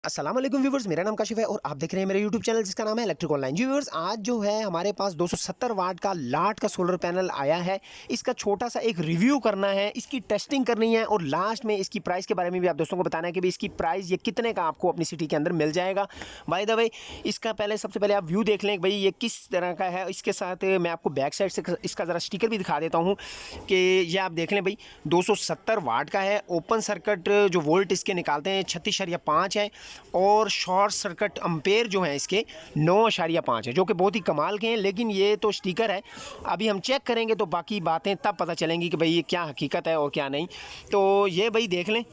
अस्सलाम वालेकुम व्यूवर्स, मेरा नाम काशिफ है और आप देख रहे हैं मेरे यूट्यूब चैनल जिसका नाम है इलेक्ट्रिक ऑनलाइन। जी व्यूवर्स, आज जो है हमारे पास 270 वाट का लाट का सोलर पैनल आया है। इसका छोटा सा एक रिव्यू करना है, इसकी टेस्टिंग करनी है और लास्ट में इसकी प्राइस के बारे में भी आप दोस्तों को बताना है कि भाई इसकी प्राइस ये कितने का आपको अपनी सिटी के अंदर मिल जाएगा। बाय द वे, इसका सबसे पहले आप व्यू देख लें भाई ये किस तरह का है। इसके साथ मैं आपको बैक साइड से इसका ज़रा स्टिकर भी दिखा देता हूँ कि ये आप देख लें भाई 270 वाट का है। ओपन सर्किट जो वोल्ट इसके निकालते हैं 36.5 है और शॉर्ट सर्किट अम्पेयर जो है इसके 9.5 है, जो कि बहुत ही कमाल के हैं। लेकिन ये तो स्टिकर है, अभी हम चेक करेंगे तो बाकी बातें तब पता चलेंगी कि भाई ये क्या हकीकत है और क्या नहीं। तो ये भाई देख लें,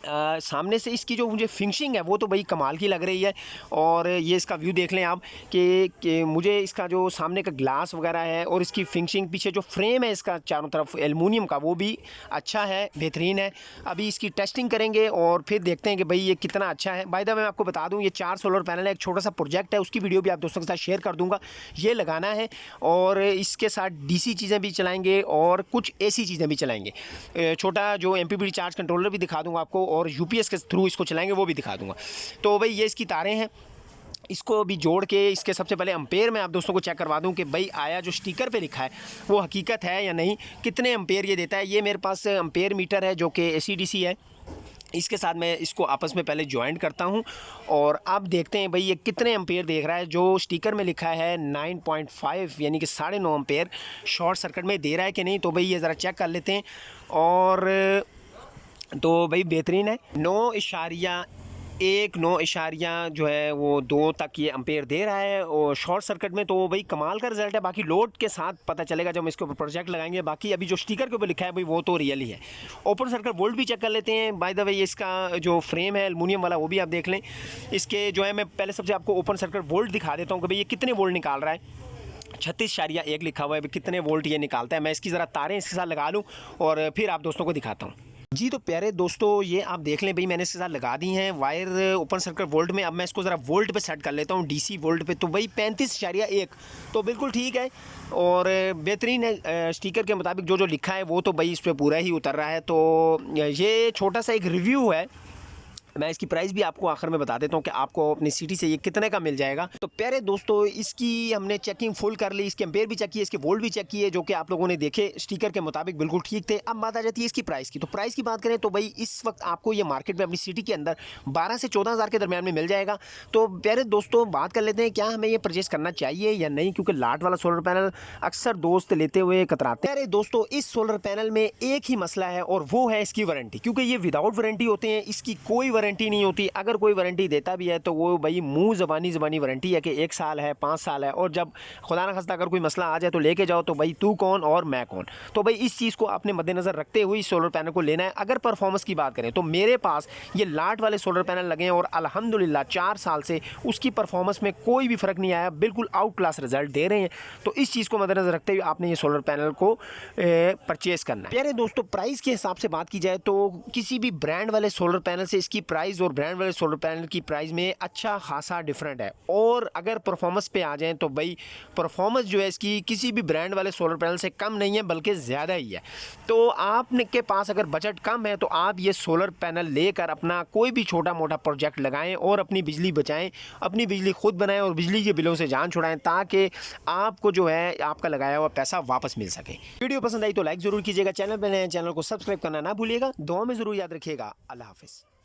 सामने से इसकी जो मुझे फिनिशिंग है वो तो भाई कमाल की लग रही है। और ये इसका व्यू देख लें आप कि मुझे इसका जो सामने का ग्लास वगैरह है और इसकी फिनिशिंग, पीछे जो फ्रेम है इसका चारों तरफ एल्युमिनियम का, वो भी अच्छा है, बेहतरीन है। अभी इसकी टेस्टिंग करेंगे और फिर देखते हैं कि भाई ये कितना अच्छा है। बाय द वे, मैं आपको बता दूं ये 4 सोलर पैनल है, एक छोटा सा प्रोजेक्ट है, उसकी वीडियो भी आप दोस्तों के साथ शेयर कर दूंगा। ये लगाना है और इसके साथ डीसी चीज़ें भी चलाएँगे और कुछ एसी चीज़ें भी चलाएँगे। छोटा जो एमपीपीटी चार्ज कंट्रोलर भी दिखा दूँगा आपको और यूपीएस के थ्रू इसको चलाएंगे वो भी दिखा दूंगा। तो भाई ये इसकी तारें हैं, इसको भी जोड़ के इसके सबसे पहले एम्पेयर मैं आप दोस्तों को चेक करवा दूं कि भाई आया जो स्टिकर पे लिखा है वो हकीकत है या नहीं, कितने एम्पेयर ये देता है। ये मेरे पास एम्पेयर मीटर है जो कि एसीडीसी है। इसके साथ मैं इसको आपस में पहले ज्वाइंट करता हूं और अब देखते हैं भाई ये कितने एम्पेयर देख रहा है। जो स्टिकर में लिखा है 9.5 यानी कि 9.5 एम्पेयर शॉर्ट सर्किट में दे रहा है कि नहीं, तो भाई ये ज़रा चेक कर लेते हैं। और तो भाई बेहतरीन है, 9.1 जो है वो 2 तक ये एम्पेयर दे रहा है और शॉर्ट सर्किट में। तो भाई कमाल का रिजल्ट है। बाकी लोड के साथ पता चलेगा जब हम इसके ऊपर प्रोजेक्ट लगाएंगे। बाकी अभी जो स्टिकर के ऊपर लिखा है भाई वो तो रियल ही है। ओपन सर्किट वोल्ट भी चेक कर लेते हैं। बाय द वे, इसका जो फ्रेम है एल्युमिनियम वाला वो भी आप देख लें। इसके जो है मैं पहले सबसे आपको ओपन सर्किट वोल्ट दिखा देता हूँ कि भाई ये कितने वोल्ट निकाल रहा है। 36.1 लिखा हुआ है, कितने वोल्ट ये निकालता है। मैं इसकी ज़रा तारें इसके साथ लगा लूँ और फिर आप दोस्तों को दिखाता हूँ। जी तो प्यारे दोस्तों, ये आप देख लें भाई मैंने इसके साथ लगा दी हैं वायर ओपन सर्किट वोल्ट में। अब मैं इसको ज़रा वोल्ट पे सेट कर लेता हूँ, डीसी वोल्ट पे। तो भाई 35.1 तो बिल्कुल ठीक है और बेहतरीन है। स्टिकर के मुताबिक जो जो लिखा है वो तो भाई इस पर पूरा ही उतर रहा है। तो ये छोटा सा एक रिव्यू है। मैं इसकी प्राइस भी आपको आखिर में बता देता हूँ कि आपको अपनी सिटी से ये कितने का मिल जाएगा। तो प्यारे दोस्तों, इसकी हमने चेकिंग फुल कर ली, इसके एम्पेयर भी चेक किए, इसके वोल्ट भी चेक किए, जो कि आप लोगों ने देखे स्टिकर के मुताबिक बिल्कुल ठीक थे। अब बात आ जाती है इसकी प्राइस की। तो प्राइस की बात करें तो भाई इस वक्त आपको ये मार्केट में अपनी सिटी के अंदर 12 से 14 हज़ार के दरमियान में मिल जाएगा। तो प्यारे दोस्तों, बात कर लेते हैं क्या हमें ये परचेज करना चाहिए या नहीं, क्योंकि लाट वाला सोलर पैनल अक्सर दोस्त लेते हुए कतराते हैं। प्यारे दोस्तों, इस सोलर पैनल में एक ही मसला है और वो है इसकी वारंटी, क्योंकि ये विदाउट वारंटी होते हैं, इसकी कोई वारंटी नहीं होती। अगर कोई वारंटी देता भी है तो वो भाई मुंह ज़बानी वारंटी है कि 1 साल है, 5 साल है, और जब खुदा न खास्ता अगर कोई मसला आ जाए तो लेके जाओ तो भाई तू कौन और मैं कौन। तो भाई इस चीज़ को आपने मद्देनज़र रखते हुए इस सोलर पैनल को लेना है। अगर परफॉर्मेंस की बात करें तो मेरे पास ये लाट वाले सोलर पैनल लगे हैं और अल्हम्दुलिल्लाह 4 साल से उसकी परफॉर्मेंस में कोई भी फ़र्क नहीं आया, बिल्कुल आउट क्लास रिजल्ट दे रहे हैं। तो इस चीज़ को मद्देनज़र रखते हुए आपने ये सोलर पैनल को परचेज़ करना है। प्यारे दोस्तों, प्राइस के हिसाब से बात की जाए तो किसी भी ब्रांड वाले सोलर पैनल से इसकी प्राइस और ब्रांड वाले सोलर पैनल की प्राइस में अच्छा खासा डिफरेंट है। और अगर परफॉर्मेंस पे आ जाएं तो भाई परफॉर्मेंस जो है इसकी किसी भी ब्रांड वाले सोलर पैनल से कम नहीं है, बल्कि ज़्यादा ही है। तो आपने के पास अगर बजट कम है तो आप ये सोलर पैनल लेकर अपना कोई भी छोटा मोटा प्रोजेक्ट लगाएं और अपनी बिजली बचाएं, अपनी बिजली खुद बनाएं और बिजली के बिलों से जान छुड़ाएं, ताकि आपको जो है आपका लगाया हुआ पैसा वापस मिल सके। वीडियो पसंद आई तो लाइक ज़रूर कीजिएगा, चैनल पर नए हैं चैनल को सब्सक्राइब करना ना भूलिएगा। दुआ में ज़रूर याद रखिएगा। अल्लाह हाफिज़।